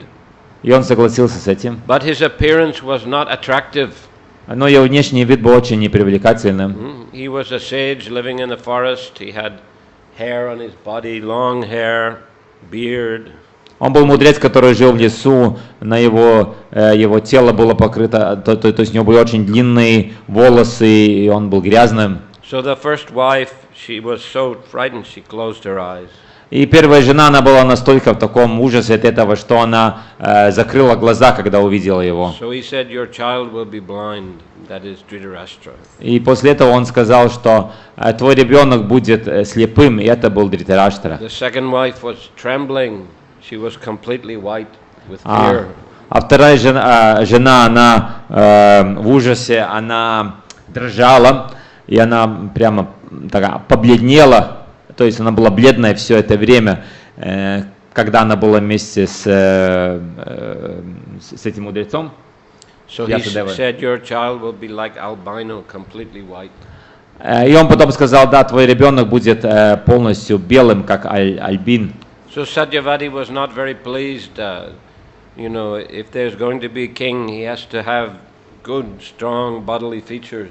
И он согласился с этим. But his appearance was not attractive. Но его внешний вид был очень непривлекательным. He was a sage living in the forest. He had hair on his body, long hair, beard. Он был мудрец, который жил в лесу, на его тело было покрыто, то есть у него были очень длинные волосы, и он был грязным. So the first wife, she was so frightened, she closed her eyes. И первая жена, она была настолько в таком ужасе от этого, что она закрыла глаза, когда увидела его. So he said, your child will be blind. That is Dhritarashtra. И после этого он сказал, что твой ребенок будет слепым, и это был Дритараштра. The second wife was trembling. She was completely white with fear. А вторая жена, она в ужасе, она дрожала, и она прямо такая побледнела. То есть она была бледная все это время, когда она была вместе с этим мудрецом. So he said, your child will be like albino, completely white. И он потом сказал, да, твой ребенок будет полностью белым, как альбин. So Satyavati was not very pleased. If there's going to be a king, he has to have good, strong bodily features.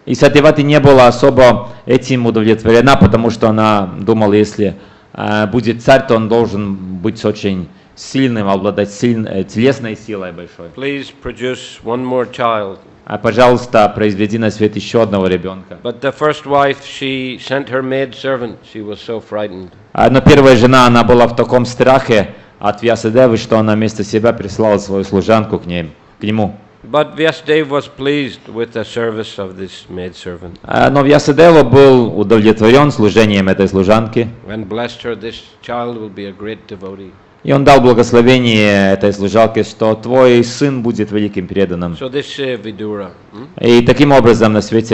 И Сатьявати не была особо этим удовлетворена, потому что она думала, если будет царь, то он должен быть очень сильным, обладать телесной силой большой. Please produce one more child. Пожалуйста, произведи на свет еще одного ребенка. But the first wife, she sent her maid servant. She was so frightened. Но первая жена, она была в таком страхе от Вьясадевы, что она вместо себя прислала свою служанку к нему. But Vyasadeva was pleased with the service of this maidservant. Но Вьясадева был удовлетворен служением этой служанки. And blessed her, this child will be a great devotee. И он дал благословение этой служанке, что твой сын будет великим преданным. So this Vidura. И таким образом на свет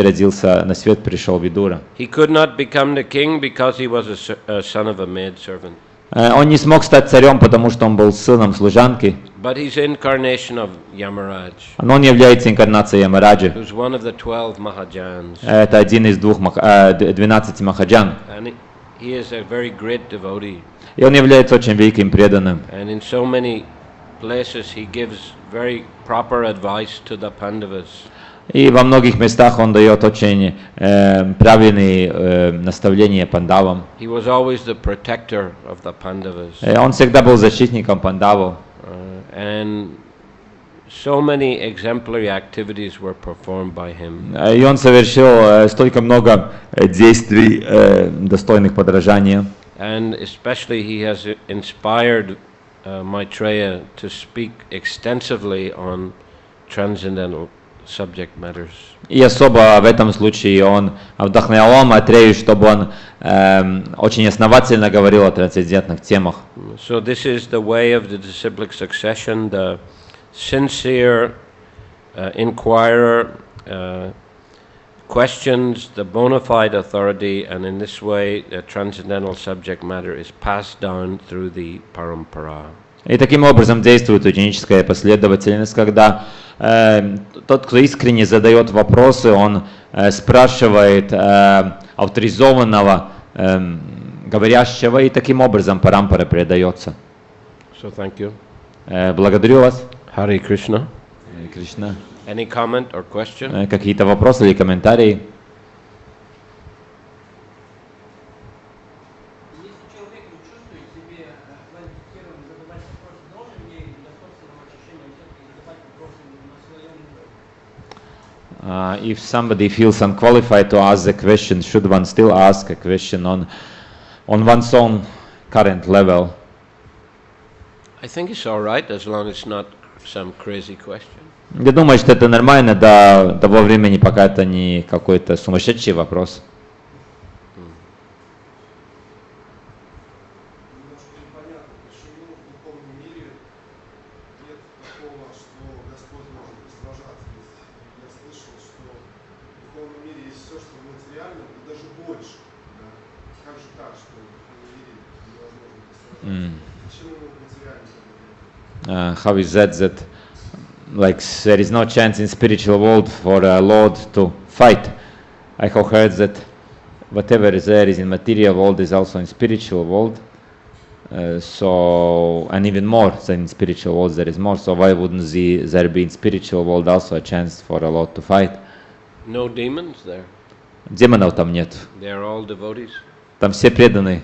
пришел Видура. He could not become the king because he was a son of a maidservant. Он не смог стать царем, потому что он был сыном служанки. But he's incarnation of Yamaraj. Но он является инкарнацией Ямараджи. Who's one of the 12 Mahajans. Это один из 12 Махаджан. And he is a very great devotee. И он является очень великим преданным. And in so many places he gives very proper advice to the Pandavas. И во многих местах он дает очень правильные наставления пандавам. He was always the protector of the Pandavas. Он всегда был защитником пандавов. And so many exemplary activities were performed by him. И он совершил столько много действий, достойных подражания. And especially he has inspired Maitreya to speak extensively on transcendental subject matters. И особо в этом случае он вдохновлял Майтрею, чтобы он очень основательно говорил о трансцендентных темах. So this is the way of the disciplic succession, the sincere inquirer, questions the bona fide authority, and in this way the transcendental subject matter is passed down through the parampara. И таким образом действует ученическая последовательность, когда тот, кто искренне задает вопросы, он спрашивает авторизованного говорящего, и таким образом парампара передается. So thank you. Благодарю вас. Hare Krishna. Кришна. Any comment or question? Какие-то вопросы или комментарии? Если человек не чувствует себе квалифицированным задавать вопросы, должен ли для собственного очищения все-таки задавать вопросы на своем уровне? If somebody feels unqualified to ask a question, should one still ask a question on one's own current level? I think it's all right as long as it's not some crazy question. Я думаю, что это нормально до того времени, пока это не какой-то сумасшедший вопрос. Немножко непонятно, почему в духовном мире нет такого, что Господь может сражаться. Я слышал, что в духовном мире есть все, что в материальном, и даже больше. Да? Как же так, что в духовном мире невозможно сражаться? Почему в материальном? How is that like there is no chance in spiritual world for a Lord to fight? I have heard that whatever there is in material world is also in spiritual world. So and even more than in spiritual world there is more. So why wouldn't there be in spiritual world also a chance for a Lord to fight? No demons there. Демонов там нет. They are all devotees. Там все преданные.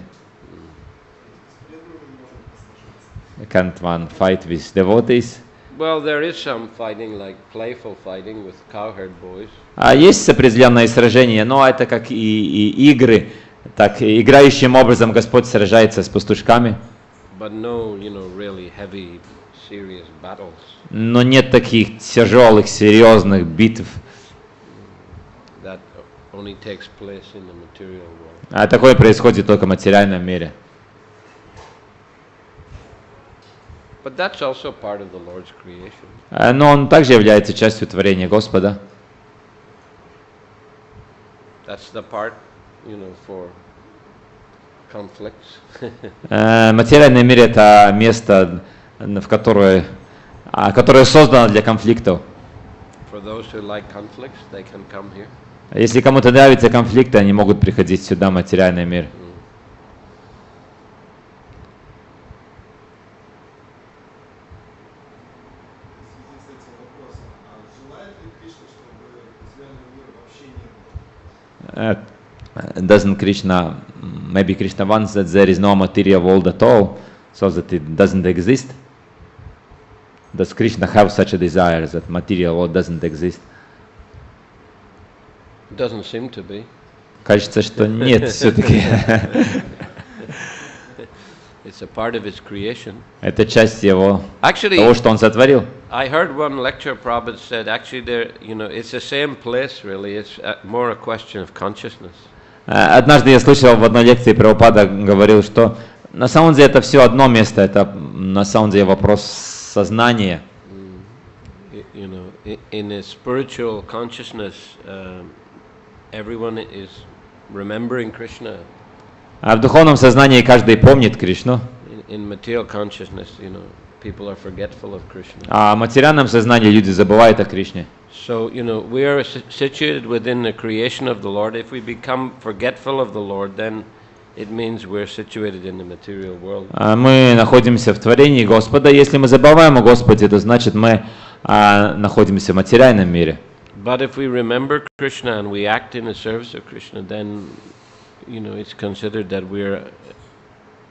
Can't one fight with devotees? Well, there is some fighting, like playful fighting with cowherd boys. Есть определенные сражения, но это как и игры, так играющим образом Господь сражается с пастушками. But no, really heavy, serious battles. Но нет таких тяжелых, серьезных битв. That only takes place in the material world. А такое происходит только в материальном мире. But that's also part of the Lord's creation. Но он также является частью творения Господа. That's the part, for conflicts. Материальный мир — это место, которое создано для конфликтов. For those who like conflicts, they can come here. Если кому-то нравятся конфликты, они могут приходить сюда, в материальный мир. Doesn't Krishna, maybe Krishna wants that there is no material world at all, so that it doesn't exist? Does Krishna have such a desire that material world doesn't exist? Doesn't seem to be. Кажется, что нет все-таки. It's a part of his creation. Это часть его, Actually, того, что он сотворил. I heard one lecture Prabhupada said, actually there, it's the same place really, it's more a question of consciousness. Однажды я слышал в одной лекции, Прабхупада говорил, что на самом деле это все одно место, это на самом деле вопрос сознания. In a spiritual consciousness, everyone is remembering Krishna. А в духовном сознании каждый помнит Кришну. In material consciousness, people are forgetful of Krishna. А в материальном сознании люди забывают о Кришне. So, we are situated within the creation of the Lord. If we become forgetful of the Lord, then it means we're situated in the material world. Мы находимся в творении Господа. Если мы забываем о Господе, то значит мы находимся в материальном мире. But if we remember Krishna and we act in the service of Krishna, then it's considered that we're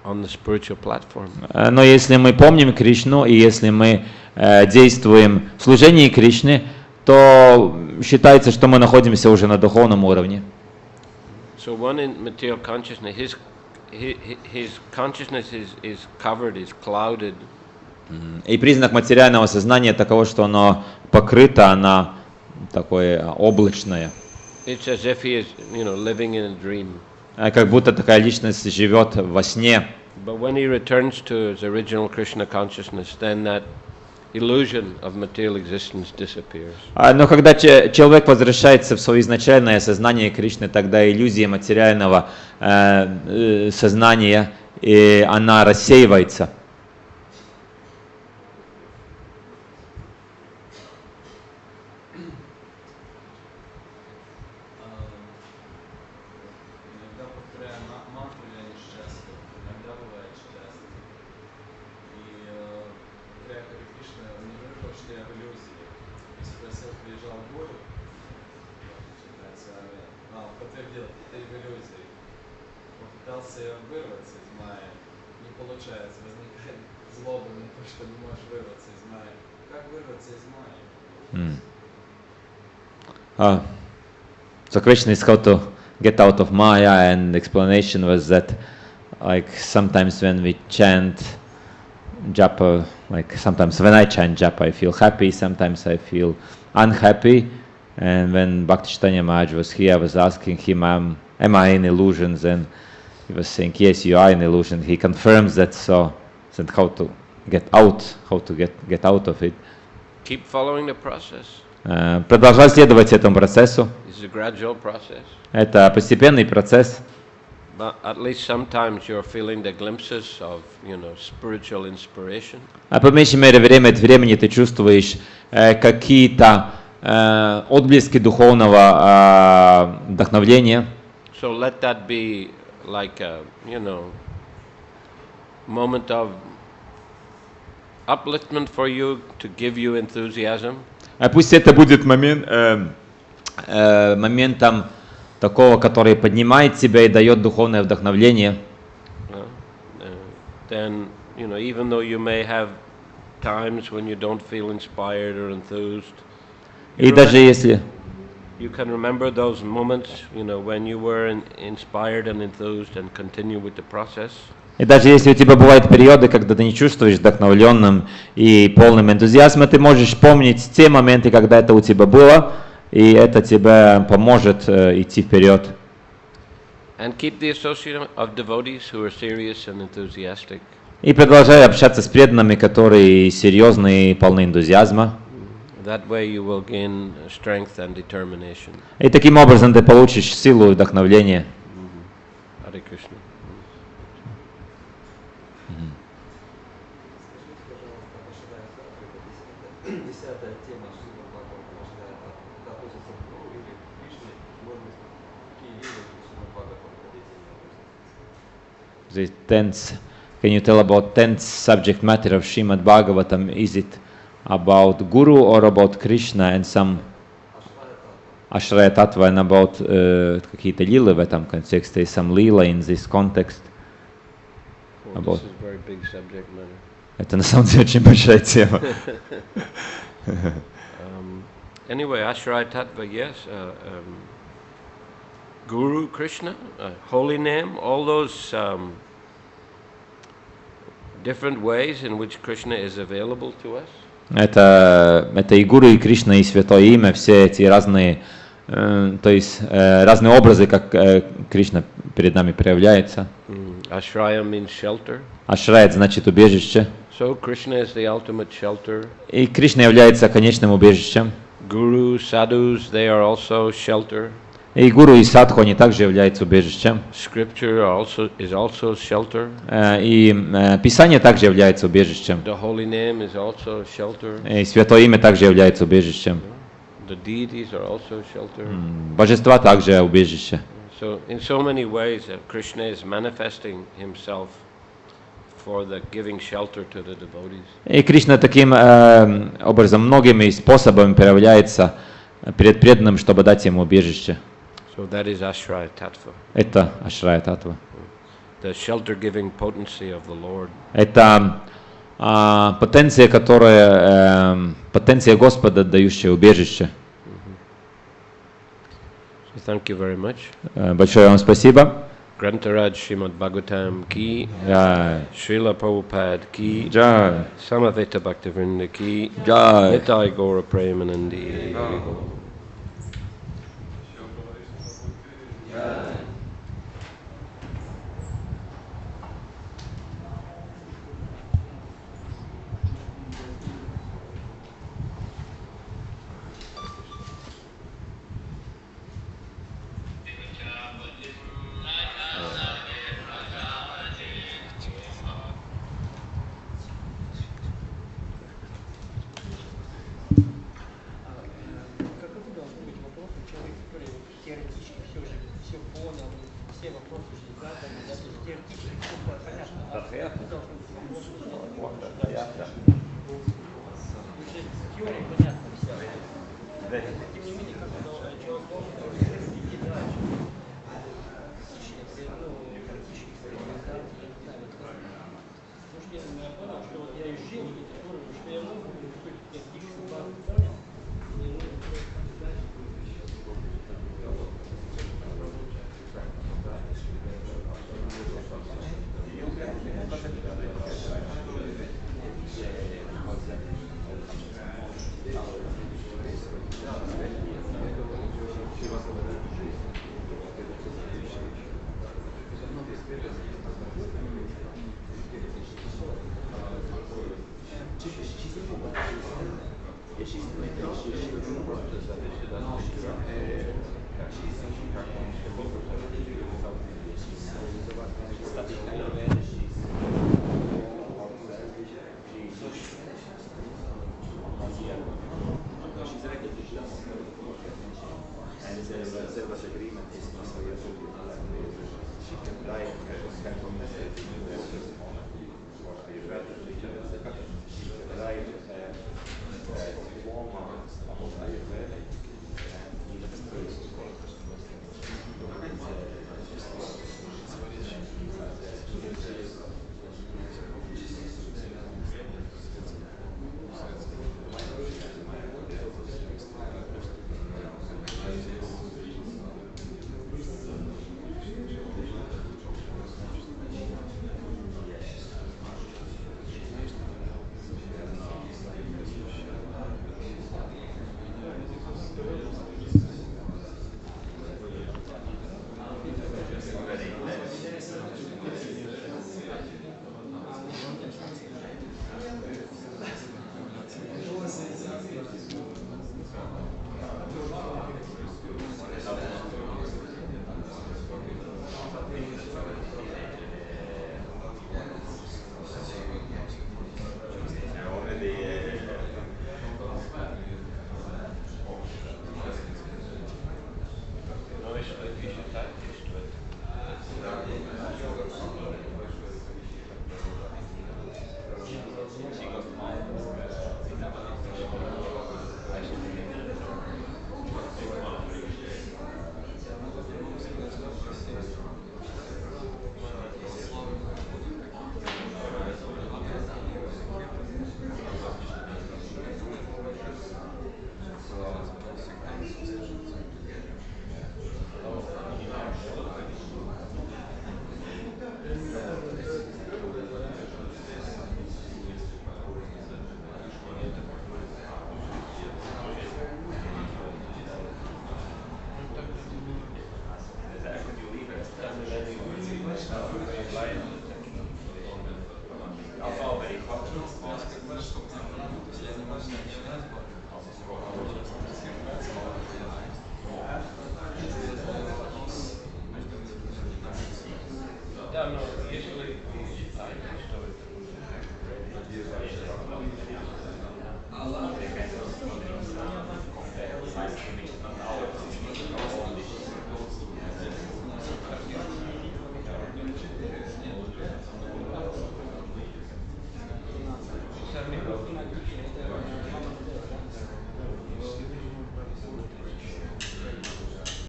on the spiritual platform. Но если мы помним Кришну и если мы действуем в служении Кришне, то считается, что мы находимся уже на духовном уровне. So one in material consciousness, his consciousness is covered, is clouded. И признак материального сознания таково, что оно покрыто, оно такое облачное. It's as if he is, living in a dream. Как будто такая личность живет во сне. But when he returns to his original Krishna consciousness, then that illusion of material existence disappears. Но когда человек возвращается в свое изначальное сознание Кришны, тогда иллюзия материального сознания, она рассеивается. Иногда повторяю мантру, я несчастлив, иногда бывает счастлив. И повторяя Харе Кришна, мне вышло, что я в иллюзии. И спросил, приезжал в город, подтвердил, ты в иллюзии. Попытался вырваться из Майи, не получается, возникает злоба на то, что не можешь вырваться из Майи. Как вырваться из Майи? So question is how to get out of Maya, and the explanation was that like sometimes when we chant japa, like sometimes when I chant japa I feel happy, sometimes I feel unhappy, and when Bhakti Chaitanya Maharaj was here I was asking him, am I in illusions, and he was saying yes, you are in illusion. He confirms that, so said how to get out of it. Keep following the process. Продолжать следовать этому процессу. It's a gradual process. Это постепенный процесс. But at least sometimes you're feeling the glimpses of, spiritual inspiration. А по меньшей мере время от времени ты чувствуешь какие-то отблески духовного вдохновления. So let that be like a, moment of upliftment for you to give you enthusiasm. Пусть это будет моментом такого, который поднимает тебя и дает духовное вдохновление. Then, even though you may have times when you don't feel inspired or enthused, И даже если you can remember those moments, when you were inspired and enthused, and continue with the process. И даже если у тебя бывают периоды, когда ты не чувствуешь вдохновленным и полным энтузиазма, ты можешь помнить те моменты, когда это у тебя было, и это тебе поможет идти вперед. And keep the association of devotees who are serious and enthusiastic. И продолжай общаться с преданными, которые серьезные и полны энтузиазма. That way you will gain strength and determination. И таким образом ты получишь силу и вдохновление. Hare Krishna. The tenth, can you tell about 10th subject matter of Srimad Bhagavatam? Is it about Guru or about Krishna and some Ashraya Tattva, and about какие-то лилы в этом контексте, some lila in this context? This is a very big subject matter. Это на самом деле очень большая тема. Anyway, Ashraya Tattva, yes. Guru, Krishna, holy name, all those different ways in which Krishna is available to us. Это и Гуру, и Кришна, и Святое Имя, все эти разные, то есть разные образы, как Кришна перед нами проявляется. Ashraya means shelter. Ашрая значит убежище. So Krishna is the ultimate shelter. И Кришна является конечным убежищем. Guru, sadhus, they are also shelter. И Гуру, и Садху, они также являются убежищем. Scripture is also shelter. И Писание также является убежищем. The holy name is also shelter. И Святое Имя также является убежищем. The deities are also shelter. Божества также убежище. So in so many ways, Krishna is manifesting himself for the giving shelter to the devotees. И Кришна таким образом, многими способами проявляется перед преданным, чтобы дать ему убежище. So that is Ashraya Tattva. Это Ашрая Татва. The shelter-giving potency of the Lord. Это потенция, потенция Господа, дающая убежище. So thank you very much. Большое вам спасибо. Grantaraj Srimad Bhagavatam ki, Джай. Srila Prabhupada ki, Джай. Samaveta Bhaktivinoda ki, Джай. Nitai Gaura Premanandi. теоретически все понял, все вопросы уже заданы, да, то есть теоретически все понятно. Должен быть вопрос, уже теория понятна вся. Тем не менее, как бы, человек должен идти дальше. Практически экспериментации, я не знаю, потому что я понял, что вот я и жил эти уровни, что я могу какую-то теоретическую базу понял, мне нужно просто дальше.